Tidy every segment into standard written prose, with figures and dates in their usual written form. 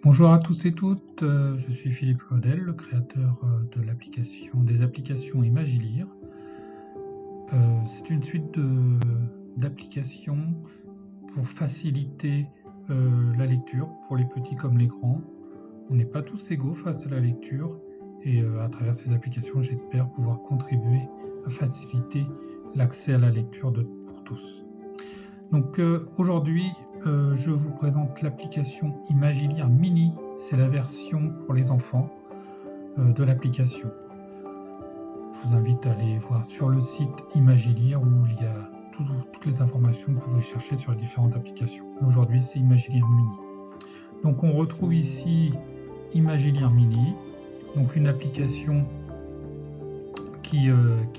Bonjour à tous et toutes, je suis Philippe Claudel, le créateur des applications Imagilire. C'est une suite d'applications pour faciliter la lecture pour les petits comme les grands. On n'est pas tous égaux face à la lecture et à travers ces applications, j'espère pouvoir contribuer à faciliter l'accès à la lecture pour tous. Donc aujourd'hui, je vous présente l'application Imagilire Mini. C'est la version pour les enfants de l'application. Je vous invite à aller voir sur le site Imagilire où il y a toutes les informations que vous pouvez chercher sur les différentes applications. Aujourd'hui, c'est Imagilire Mini. Donc on retrouve ici Imagilire Mini, donc une application qui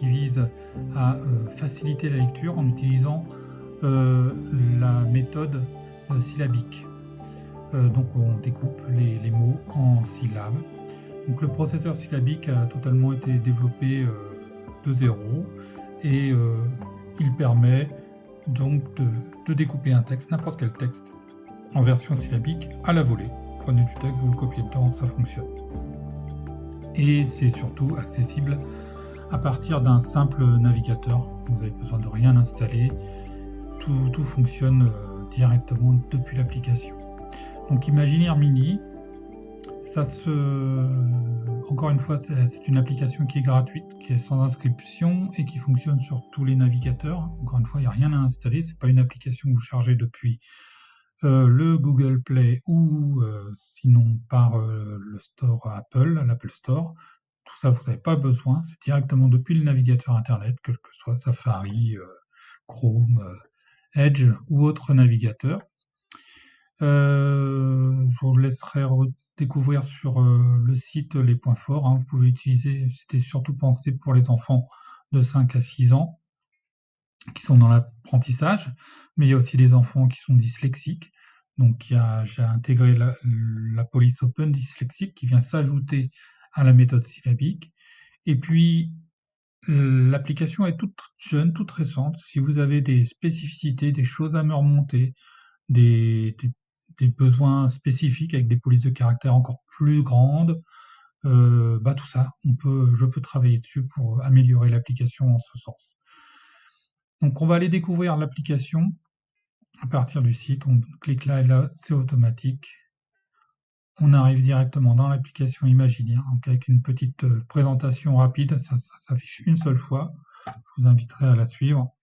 vise à faciliter la lecture en utilisant la méthode syllabique. Donc on découpe les mots en syllabes. Donc le processeur syllabique a totalement été développé de zéro et il permet donc de découper un texte, n'importe quel texte, en version syllabique à la volée. Prenez du texte, vous le copiez dedans, ça fonctionne. Et c'est surtout accessible à partir d'un simple navigateur. Vous n'avez besoin de rien installer. Tout fonctionne directement depuis l'application. Donc Imagilire Mini, encore une fois, c'est une application qui est gratuite, qui est sans inscription et qui fonctionne sur tous les navigateurs. Encore une fois, il n'y a rien à installer. C'est pas une application que vous chargez depuis le Google Play ou sinon par le store Apple, l'Apple Store. Tout ça, vous n'avez pas besoin. C'est directement depuis le navigateur Internet, quel que soit Safari, Chrome, Edge ou autre navigateur. Je vous laisserai découvrir sur le site les points forts. Vous pouvez l'utiliser, c'était surtout pensé pour les enfants de 5 à 6 ans qui sont dans l'apprentissage, mais il y a aussi des enfants qui sont dyslexiques. Donc j'ai intégré la police Open dyslexique qui vient s'ajouter à la méthode syllabique. Et puis l'application est toute jeune, toute récente. Si vous avez des spécificités, des choses à me remonter, des besoins spécifiques avec des polices de caractère encore plus grandes, tout ça, je peux travailler dessus pour améliorer l'application en ce sens. Donc on va aller découvrir l'application à partir du site. On clique là et là, c'est automatique. On arrive directement dans l'application Imagilire, donc avec une petite présentation rapide. Ça s'affiche une seule fois. Je vous inviterai à la suivre.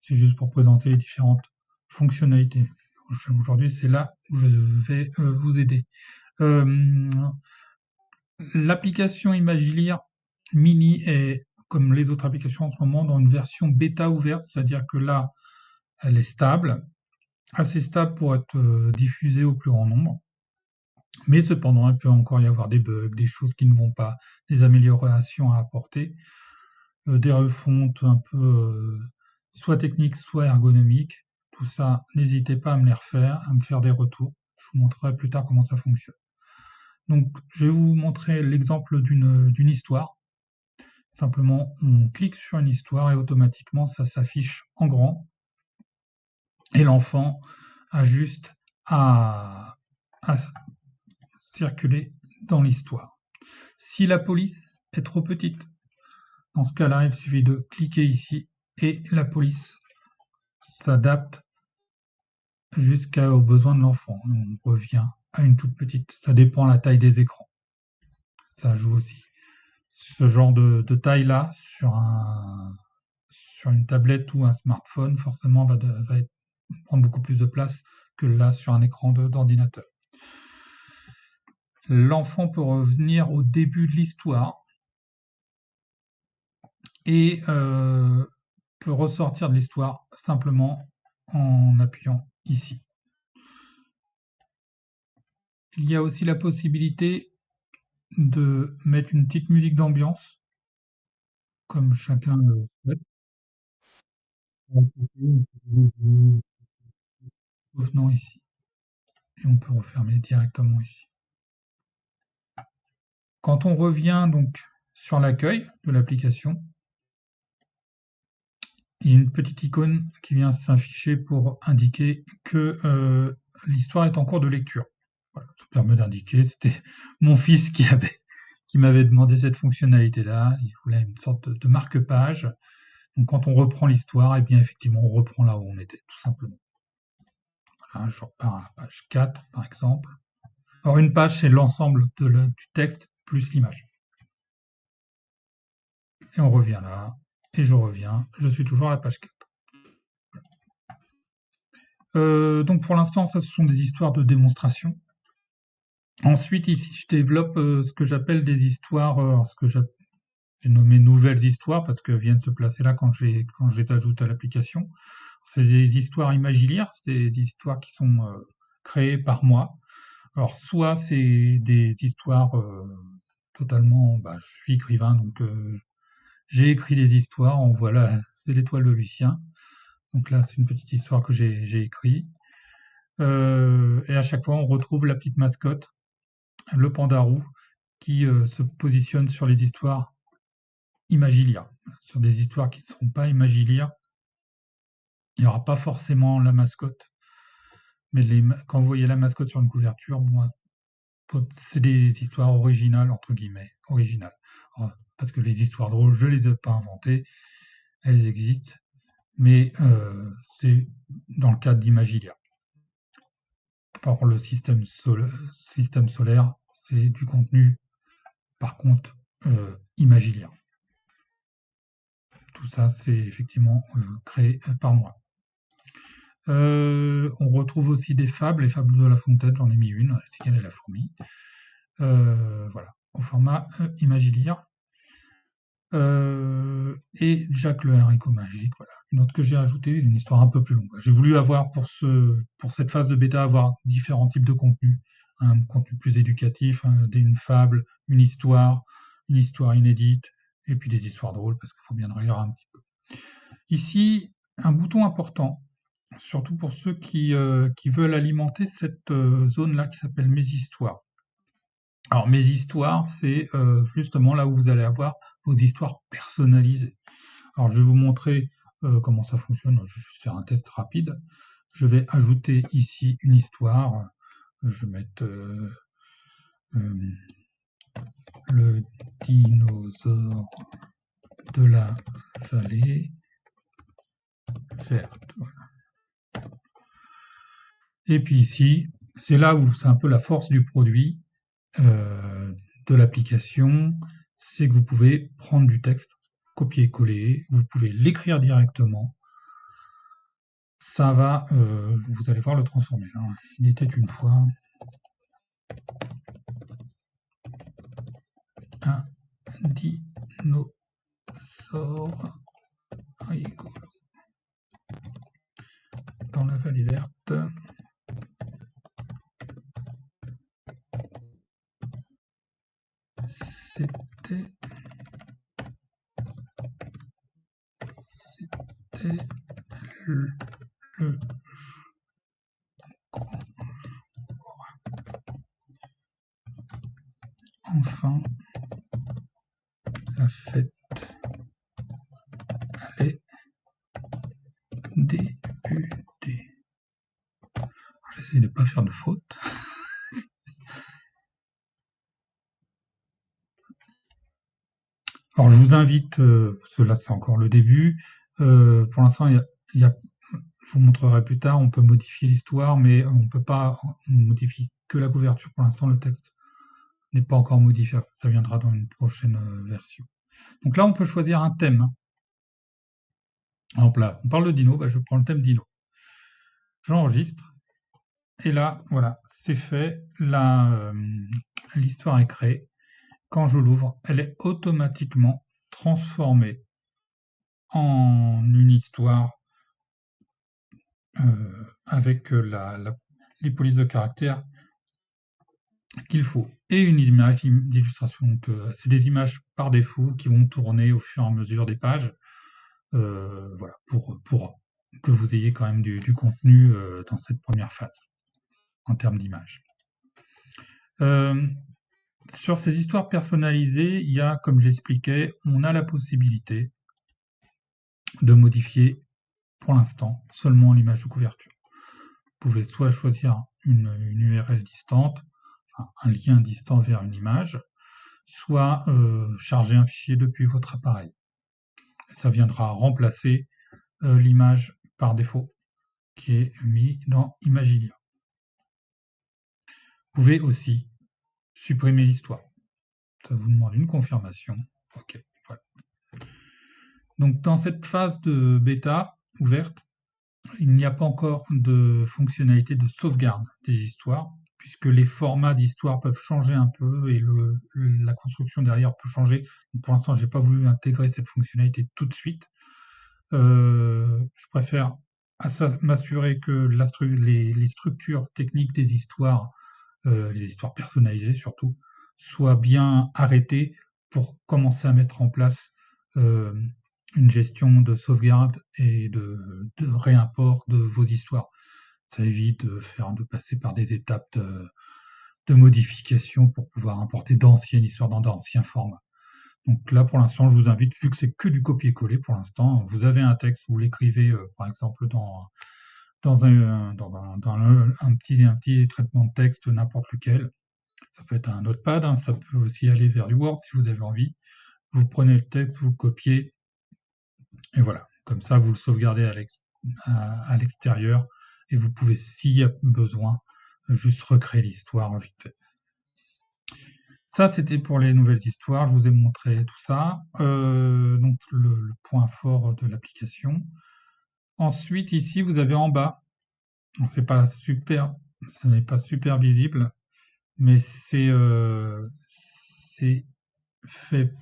C'est juste pour présenter les différentes fonctionnalités. Aujourd'hui, c'est là où je vais vous aider. L'application Imagilire Mini est, comme les autres applications en ce moment, dans une version bêta ouverte, c'est-à-dire que là, elle est stable, assez stable pour être diffusée au plus grand nombre. Mais cependant, il peut encore y avoir des bugs, des choses qui ne vont pas, des améliorations à apporter, des refontes un peu soit techniques, soit ergonomiques. Tout ça, n'hésitez pas à me les refaire, à me faire des retours. Je vous montrerai plus tard comment ça fonctionne. Donc, je vais vous montrer l'exemple d'une histoire. Simplement, on clique sur une histoire et automatiquement, ça s'affiche en grand. Et l'enfant a juste à circuler dans l'histoire. Si la police est trop petite, dans ce cas-là, il suffit de cliquer ici et la police s'adapte jusqu'aux besoins de l'enfant. On revient à une toute petite. Ça dépend de la taille des écrans. Ça joue aussi. Ce genre de taille-là, sur une tablette ou un smartphone, forcément, va prendre beaucoup plus de place que là sur un écran d'ordinateur. L'enfant peut revenir au début de l'histoire et peut ressortir de l'histoire simplement en appuyant ici. Il y a aussi la possibilité de mettre une petite musique d'ambiance, comme chacun le souhaite. Revenons ici. Et on peut refermer directement ici. Quand on revient donc sur l'accueil de l'application, il y a une petite icône qui vient s'afficher pour indiquer que l'histoire est en cours de lecture. Voilà, ça permet d'indiquer. C'était mon fils qui m'avait demandé cette fonctionnalité-là. Il voulait une sorte de marque-page. Donc quand on reprend l'histoire, eh bien effectivement, on reprend là où on était, tout simplement. Voilà, je repars à la page 4, par exemple. Alors une page, c'est l'ensemble du texte plus l'image. Et on revient là, et je reviens, je suis toujours à la page 4. Donc pour l'instant, ça, ce sont des histoires de démonstration. Ensuite, ici, je développe ce que j'appelle des histoires, j'ai nommé nouvelles histoires parce qu'elles viennent se placer là quand je les ajoute à l'application. C'est des histoires imagilières, c'est des histoires qui sont créées par moi. Alors soit c'est des histoires totalement, je suis écrivain, donc j'ai écrit des histoires, voilà, c'est l'étoile de Lucien. Donc là, c'est une petite histoire que j'ai écrite. Et à chaque fois, on retrouve la petite mascotte, le panda roux, qui se positionne sur les histoires Imagilia. Sur des histoires qui ne seront pas Imagilia, il n'y aura pas forcément la mascotte. Mais quand vous voyez la mascotte sur une couverture, moi, c'est des histoires originales, entre guillemets, originales. Parce que les histoires drôles, je ne les ai pas inventées, elles existent, mais c'est dans le cadre d'Imagilia. Par le système solaire, c'est du contenu, par contre, Imagilia. Tout ça, c'est effectivement créé par moi. On retrouve aussi des fables, les fables de La Fontaine, j'en ai mis une, c'est qu'elle est la fourmi. Voilà, au format Imagilia. Et Jack le haricot magique, voilà. Une autre que j'ai ajoutée, une histoire un peu plus longue. J'ai voulu avoir pour cette phase de bêta, avoir différents types de contenus. Un contenu plus éducatif, une fable, une histoire inédite, et puis des histoires drôles, parce qu'il faut bien rire un petit peu. Ici, un bouton important, surtout pour ceux qui veulent alimenter cette zone-là qui s'appelle Mes histoires. Alors, Mes histoires, c'est justement là où vous allez avoir vos histoires personnalisées. Alors, je vais vous montrer comment ça fonctionne. Je vais juste faire un test rapide. Je vais ajouter ici une histoire. Je vais mettre le dinosaure de la vallée verte. Voilà. Et puis ici, c'est là où c'est un peu la force du produit, de l'application, c'est que vous pouvez prendre du texte, copier-coller, vous pouvez l'écrire directement. Ça va, vous allez voir le transformer. Alors, il était une fois un dinosaure rigolo dans la vallée verte. C'était le grand jour. Enfin, la fête allait débuter. J'essaie de ne pas faire de faute. Alors je vous invite, parce que là c'est encore le début, pour l'instant je vous montrerai plus tard, on peut modifier l'histoire, mais on ne peut pas, on modifie que la couverture pour l'instant, le texte n'est pas encore modifiable, ça viendra dans une prochaine version. Donc là on peut choisir un thème. Alors là, on parle de dino, je prends le thème dino. J'enregistre, et là, voilà, c'est fait, l'histoire est créée. Quand je l'ouvre, elle est automatiquement transformée en une histoire avec les polices de caractère qu'il faut. Et une image d'illustration. Donc, c'est des images par défaut qui vont tourner au fur et à mesure des pages. Voilà, pour que vous ayez quand même du contenu dans cette première phase, en termes d'images. Sur ces histoires personnalisées, il y a, comme j'expliquais, on a la possibilité de modifier, pour l'instant, seulement l'image de couverture. Vous pouvez soit choisir une URL distante, enfin, un lien distant vers une image, soit charger un fichier depuis votre appareil. Ça viendra remplacer l'image par défaut qui est mis dans Imagineer. Vous pouvez aussi supprimer l'histoire. Ça vous demande une confirmation. OK, voilà. Donc dans cette phase de bêta ouverte, il n'y a pas encore de fonctionnalité de sauvegarde des histoires, puisque les formats d'histoire peuvent changer un peu et la construction derrière peut changer. Donc pour l'instant, je n'ai pas voulu intégrer cette fonctionnalité tout de suite. Je préfère m'assurer que les structures techniques des histoires, les histoires personnalisées surtout, soient bien arrêtées pour commencer à mettre en place une gestion de sauvegarde et de réimport de vos histoires. Ça évite de passer par des étapes de modification pour pouvoir importer d'anciennes histoires dans d'anciens formats. Donc là, pour l'instant, je vous invite, vu que c'est que du copier-coller pour l'instant, vous avez un texte, vous l'écrivez par exemple dans un petit traitement de texte, n'importe lequel. Ça peut être un notepad, hein, ça peut aussi aller vers du Word si vous avez envie. Vous prenez le texte, vous le copiez, et voilà. Comme ça, vous le sauvegardez à l'extérieur, et vous pouvez, s'il y a besoin, juste recréer l'histoire vite fait. Ça, c'était pour les nouvelles histoires. Je vous ai montré tout ça. Donc, le point fort de l'application. Ensuite, ici, vous avez en bas, ce n'est pas super visible, mais c'est fait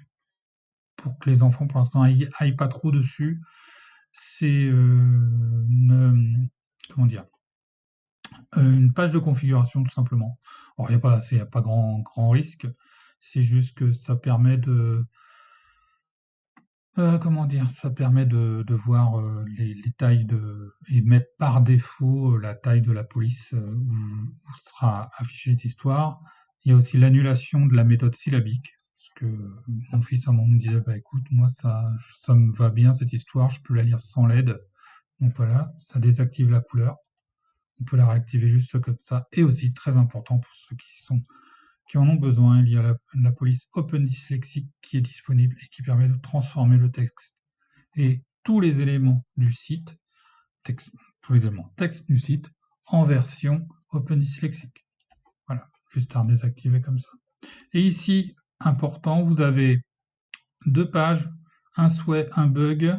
pour que les enfants, pour l'instant, aillent pas trop dessus. C'est comment dire, une page de configuration tout simplement. Alors, il n'y a pas grand risque. C'est juste que ça permet de comment dire, ça permet de voir les tailles et mettre par défaut la taille de la police où sera affichée les histoires. Il y a aussi l'annulation de la méthode syllabique, parce que mon fils à un moment me disait bah écoute, moi ça me va bien cette histoire, je peux la lire sans LED. Donc voilà, ça désactive la couleur. On peut la réactiver juste comme ça. Et aussi, très important pour ceux qui en ont besoin, il y a la police Open Dyslexic qui est disponible et qui permet de transformer le texte et tous les éléments du site, tous les éléments texte du site en version Open Dyslexic. Voilà, juste à désactiver comme ça. Et ici, important, vous avez 2 pages, un souhait, un bug.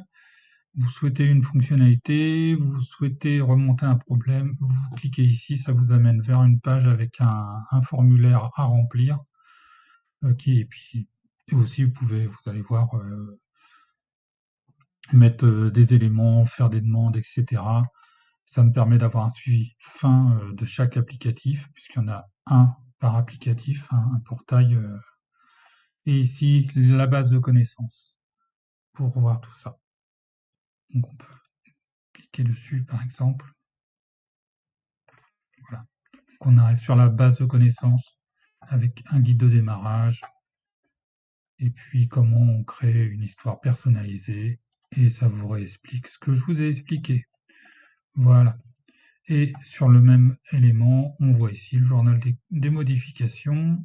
Vous souhaitez une fonctionnalité, vous souhaitez remonter un problème, vous cliquez ici, ça vous amène vers une page avec un formulaire à remplir. Et puis aussi vous allez voir mettre des éléments, faire des demandes, etc. Ça me permet d'avoir un suivi fin de chaque applicatif, puisqu'il y en a un par applicatif, un portail. Et ici, la base de connaissances pour voir tout ça. Donc on peut cliquer dessus, par exemple. Voilà. Donc on arrive sur la base de connaissances avec un guide de démarrage, et puis comment on crée une histoire personnalisée, et ça vous réexplique ce que je vous ai expliqué. Voilà. Et sur le même élément, on voit ici le journal des modifications,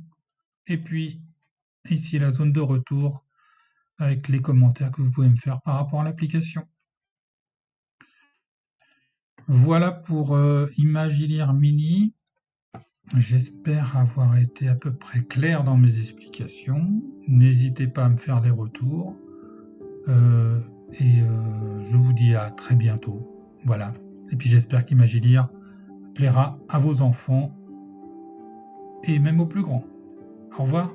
et puis ici la zone de retour avec les commentaires que vous pouvez me faire par rapport à l'application. Voilà pour Imagineer Mini. J'espère avoir été à peu près clair dans mes explications. N'hésitez pas à me faire des retours. Je vous dis à très bientôt. Voilà. Et puis j'espère qu'Imagineer plaira à vos enfants et même aux plus grands. Au revoir.